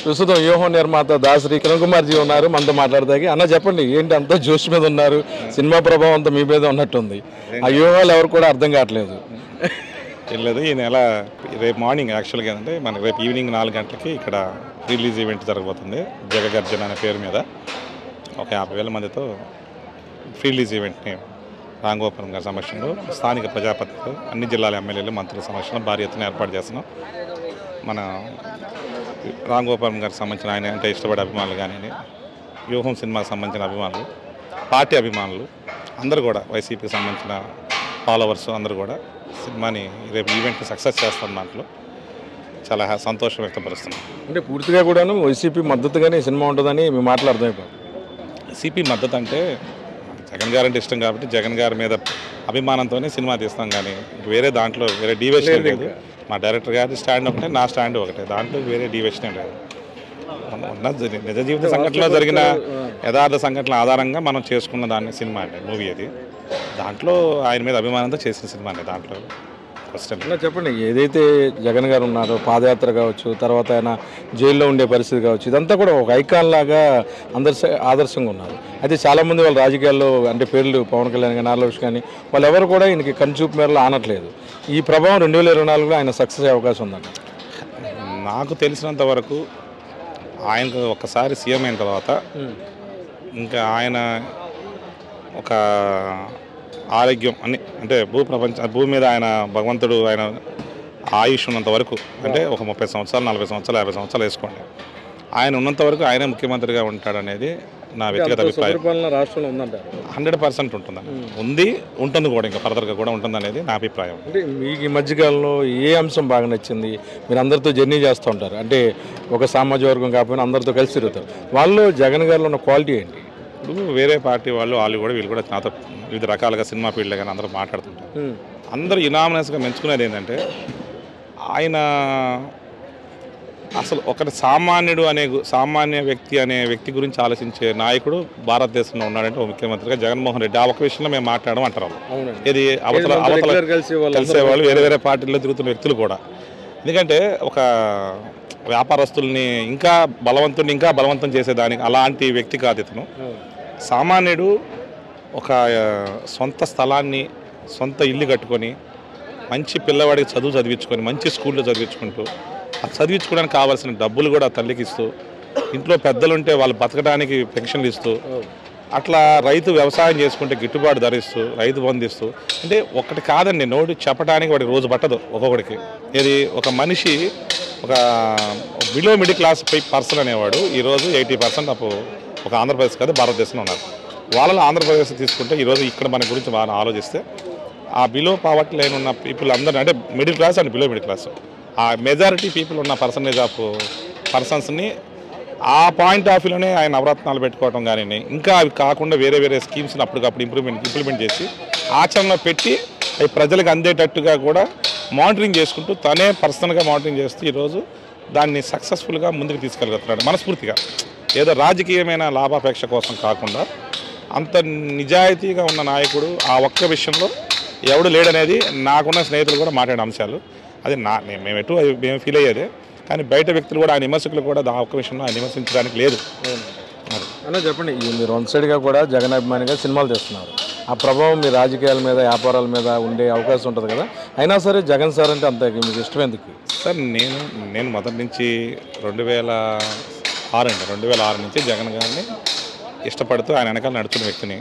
ప్రస్తుతం వ్యూహం నిర్మాత దాసరి కిరణ్ కుమార్ జీ ఉన్నారు, మనతో మాట్లాడదాకి. అన్న చెప్పండి, ఏంటి అంతా జోష్ మీద ఉన్నారు? సినిమా ప్రభావం అంతా మీ మీద ఉన్నట్టుంది. ఆ వ్యూహాలు ఎవరు కూడా అర్థం కావట్లేదు. లేదు, ఈ నెల రేపు మార్నింగ్ యాక్చువల్గా ఏంటంటే మనకి రేపు ఈవినింగ్ 4 గంటలకి ఇక్కడ రిలీజ్ ఈవెంట్ జరగబోతుంది. జగగర్జన అనే పేరు మీద ఒక 50,000 మందితో రిలీజ్ ఈవెంట్ని రాంగోపురం గారి సమక్షంలో స్థానిక ప్రజాపతితో అన్ని జిల్లాల ఎమ్మెల్యేలు మంత్రుల సమక్షంలో భారీ ఎత్తున ఏర్పాటు చేస్తున్నాం. మన రాంగోపురం గారికి సంబంధించిన ఆయన అంటే ఇష్టపడే అభిమానులు కానీ, వ్యూహం సినిమాకి సంబంధించిన అభిమానులు, పార్టీ అభిమానులు అందరూ కూడా, వైసీపీకి సంబంధించిన ఫాలోవర్స్ అందరూ కూడా సినిమాని రేపు ఈవెంట్ సక్సెస్ చేస్తాం. దాంట్లో చాలా సంతోషం వ్యక్తపరుస్తున్నాం. అంటే పూర్తిగా కూడాను వైసీపీ మద్దతుగానే సినిమా ఉంటుందని మీ మాటలు అర్థమైపోయింది. వైసీపీ మద్దతు అంటే జగన్ గారు అంటే ఇష్టం కాబట్టి జగన్ గారి మీద అభిమానంతోనే సినిమా తీస్తాం, కానీ వేరే దాంట్లో వేరే డీవియేషన్ లేదు. మా డైరెక్టర్ గారి స్టాండ్ ఒకటే, నా స్టాండ్ ఒకటే, దాంట్లో వేరే డీవియేషన్ లేదు. నిజ జీవిత సంఘటనలో జరిగిన యథార్థ సంఘటనల ఆధారంగా మనం చేసుకున్న దాన్ని సినిమా అంటే మూవీ అది. దాంట్లో ఆయన మీద అభిమానంతో చేసిన సినిమా అండి. దాంట్లో చెప్పండి, ఏదైతే జగన్ గారు ఉన్నారో పాదయాత్ర కావచ్చు, తర్వాత ఆయన జైల్లో ఉండే పరిస్థితి కావచ్చు, ఇదంతా కూడా ఒక ఐకాన్ లాగా ఆదర్శంగా ఉన్నారు. అయితే చాలామంది వాళ్ళ రాజకీయాల్లో అంటే పేర్లు పవన్ కళ్యాణ్ కానీ, నాగలోష్ కానీ, వాళ్ళు ఎవరు కూడా ఈయనకి కనుచూపు మేరలో ఆనట్లేదు. ఈ ప్రభావం 2024లో ఆయన సక్సెస్ అయ్యే అవకాశం ఉందండి. నాకు తెలిసినంత వరకు ఆయనకు ఒక్కసారి సీఎం అయిన తర్వాత ఇంకా ఆయన ఒక ఆరోగ్యం అని అంటే భూమి మీద ఆయన భగవంతుడు ఆయన ఆయుష్ ఉన్నంత వరకు, అంటే ఒక 30 సంవత్సరాలు, 40 సంవత్సరాలు, 50 సంవత్సరాలు వేసుకోండి, ఆయన ఉన్నంత వరకు ఆయనే ముఖ్యమంత్రిగా ఉంటాడనేది నా వ్యక్తిగత అభిప్రాయం. 100% ఉంటుందని ఉంటుంది కూడా, ఇంకా ఫర్దర్గా కూడా ఉంటుంది అనేది నా అభిప్రాయం. అంటే మీకు ఈ మధ్యకాలంలో ఏ అంశం బాగా నచ్చింది? మీరు అందరితో జర్నీ చేస్తూ ఉంటారు, అంటే ఒక సామాజిక వర్గం కాకపోయినా అందరితో కలిసి తిరుగుతారు. వాళ్ళు జగన్ గారిలో ఉన్న క్వాలిటీ ఏంటి? ఇప్పుడు వేరే పార్టీ వాళ్ళు కూడా వీళ్ళు కూడా నాతో వివిధ రకాలుగా సినిమా ఫీల్డ్లో కానీ అందరూ మాట్లాడుతుంటారు. అందరూ యునామినస్గా మెచ్చుకునేది ఏంటంటే ఆయన అసలు ఒకటి సామాన్య వ్యక్తి గురించి ఆలోచించే నాయకుడు భారతదేశంలో ఉన్నాడంటే ఒక ముఖ్యమంత్రిగా జగన్మోహన్ రెడ్డి. ఆ ఒక విషయంలో మేము మాట్లాడడం అంటారు. ఇది అవతల కలిసేవాళ్ళు వేరే పార్టీల్లో తిరుగుతున్న వ్యక్తులు కూడా. ఎందుకంటే ఒక వ్యాపారస్తుల్ని ఇంకా బలవంతం చేసేదానికి అలాంటి వ్యక్తి కాదు ఇతను. సామాన్యుడు ఒక సొంత స్థలాన్ని, సొంత ఇల్లు కట్టుకొని, మంచి పిల్లవాడికి చదివించుకొని, మంచి స్కూల్లో చదివించుకుంటూ, ఆ చదివించుకోవడానికి కావాల్సిన డబ్బులు కూడా తల్లికి ఇస్తూ, ఇంట్లో పెద్దలుంటే వాళ్ళు బతకడానికి పెన్షన్లు ఇస్తూ, అట్లా రైతు వ్యవసాయం చేసుకుంటే గిట్టుబాటు ధరిస్తూ, రైతు బంధిస్తూ, అంటే ఒకటి కాదండి, నోటి చెప్పడానికి వాడికి రోజు పట్టదు ఒక్కొక్కడికి. ఇది ఒక మనిషి ఒక బిలో మిడిల్ క్లాస్ పర్సన్ అనేవాడు ఈరోజు 80% ఒక ఆంధ్రప్రదేశ్ కాదు భారతదేశంలో ఉన్నారు. వాళ్ళలో ఆంధ్రప్రదేశ్ తీసుకుంటే ఈరోజు ఇక్కడ మన గురించి బాగా ఆలోచిస్తే ఆ బిలో పావర్టీ లైన్ ఉన్న పీపుల్ అందరూ, అంటే middle class and below middle class, ఆ మెజారిటీ పీపుల్ ఉన్న పర్సంటేజ్ ఆఫ్ పర్సన్స్ని ఆ పాయింట్ ఆఫ్ వ్యూలోనే ఆయన నవరత్నాలు పెట్టుకోవడం కానీ, ఇంకా అవి కాకుండా వేరే స్కీమ్స్ని అప్పటికప్పుడు ఇంప్లిమెంట్ చేసి ఆచరణలో పెట్టి అవి ప్రజలకు అందేటట్టుగా కూడా మానిటరింగ్ చేసుకుంటూ తనే పర్సనల్గా మానిటరింగ్ చేస్తూ ఈరోజు దాన్ని సక్సెస్ఫుల్గా ముందుకు తీసుకెళ్ళగలుగుతున్నాడు. మనస్ఫూర్తిగా ఏదో రాజకీయమైన లాభాపేక్ష కోసం కాకుండా అంత నిజాయితీగా ఉన్న నాయకుడు ఆ ఒక్క విషయంలో ఎవడు లేడనేది నాకున్న స్నేహితులు కూడా మాట్లాడే అంశాలు. అది మేము ఫీల్ అయ్యేదే. కానీ బయట వ్యక్తులు కూడా, ఆ విమర్శకులు కూడా ఆ ఒక్క విషయంలో ఆయన విమర్శించడానికి లేదు. అలా చెప్పండి, మీరు వన్ సైడ్గా కూడా జగన్ అభిమానిగా సినిమాలు చేస్తున్నారు. ఆ ప్రభావం మీ రాజకీయాల మీద, వ్యాపారాల మీద ఉండే అవకాశం ఉంటుంది కదా. అయినా సరే జగన్ సార్ అంటే అంత మీకు ఇష్టం ఎందుకు? సార్ నేను మొదటి నుంచి 2006 నుంచి జగన్ గారిని ఇష్టపడుతూ ఆయన వెనకాల నడుచుకున్న వ్యక్తిని.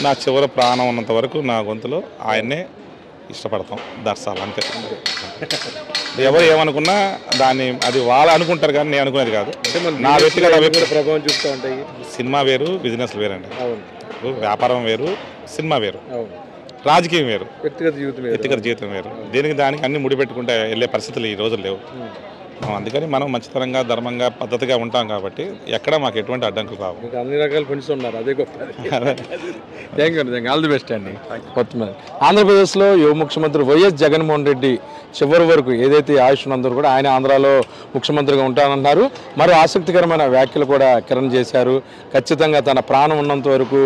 నా చివరి ప్రాణం ఉన్నంత వరకు నా గొంతులో ఆయన్నే ఇష్టపడతాం. దర్శాలు అంతే. ఎవరు ఏమనుకున్నా అది వాళ్ళు అనుకుంటారు, కానీ నేను అనుకునేది కాదు. నా వ్యక్తిగత ప్రభావం చూస్తూ ఉంటాయి. సినిమా వేరు, బిజినెస్ వేరండి. వ్యాపారం వేరు, సినిమా వేరు, రాజకీయం వేరు, వ్యక్తిగత జీవితం వేరు. దానికి అన్ని ముడిపెట్టుకుంటే వెళ్ళే పరిస్థితులు ఈ రోజులు లేవు. అందుకని మనం మంచితనంగా, ధర్మంగా, పద్ధతిగా ఉంటాం కాబట్టి ఎక్కడ మాకు ఎటువంటి అడ్డంకులు రావు. అన్ని రకాల ఫ్రెండ్స్ ఉన్నారు, అదే గొప్ప. Thank you, all the best అండి. ఆంధ్రప్రదేశ్లో యువ ముఖ్యమంత్రి వైఎస్ జగన్మోహన్ రెడ్డి చివరి వరకు ఏదైతే ఆయుష్ ఉన్నందరూ కూడా ఆయన ఆంధ్రాలో ముఖ్యమంత్రిగా ఉంటానన్నారు. మరో ఆసక్తికరమైన వ్యాఖ్యలు కూడా కిరణ్ చేశారు. ఖచ్చితంగా తన ప్రాణం ఉన్నంత వరకు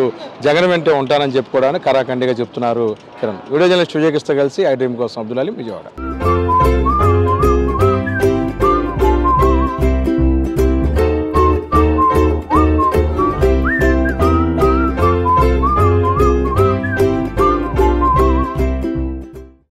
జగన్ వెంటే ఉంటానని చెప్పుకోవడానికి కరాఖండిగా చెప్తున్నారు కిరణ్. వీడియో జర్నలిస్ట్ విజయకృష్ణ కలిసి ఐ డ్రీమ్ కోసం అబ్దుల్ అలీ, విజయవాడ.